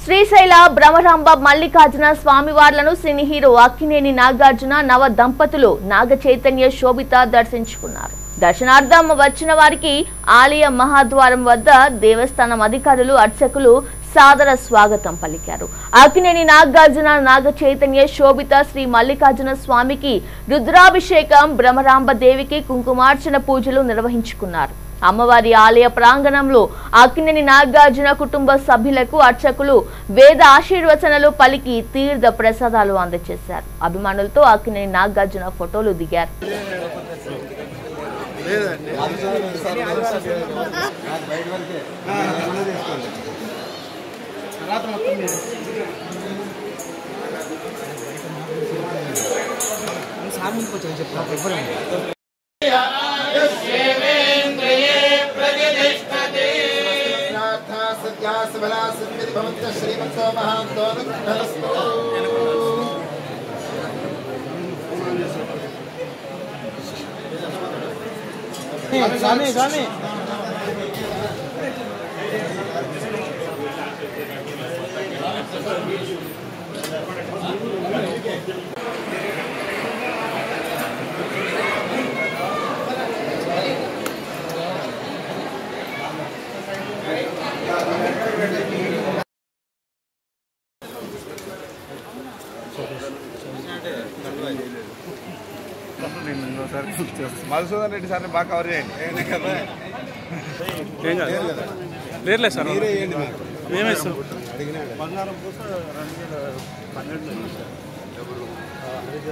Srisaila Bhramaramba Mallikarjuna స్వామివార్లను cine hero Akkineni Nagarjuna నవ దంపతులు నాగ చైతన్య శోభిత దర్శించుకున్నారు. దర్శనార్థం వచ్చిన వారికి ఆలయ మహాద్వారం వద్ద దేవస్థానం అధికారులు అర్చకులు సాదర స్వాగతం పలికారు. అక్కినేని నాగార్జున నాగ చైతన్య శోభిత శ్రీ మల్లికార్జున స్వామికి రుద్రాభిషేకం, బ్రహ్మరాంబ దేవికి కుంకుమార్చన పూజలు నిర్వహించుకున్నారు. అమ్మవారి ఆలయ ప్రాంగణంలో అక్కినేని నాగార్జున కుటుంబ సభ్యులకు అర్చకులు వేద ఆశీర్వచనలు పలికి తీర్థ ప్రసాదాలు అందజేశారు. అభిమానులతో అక్కినేని నాగార్జున ఫోటోలు దిగారు. स्वामी మధుసూదన్ రెడ్డి సార్ని బాగా కవర్ చేయండి కదా. లేదు సార్ మేమే ఇస్తాం. బంగారం పూస 2012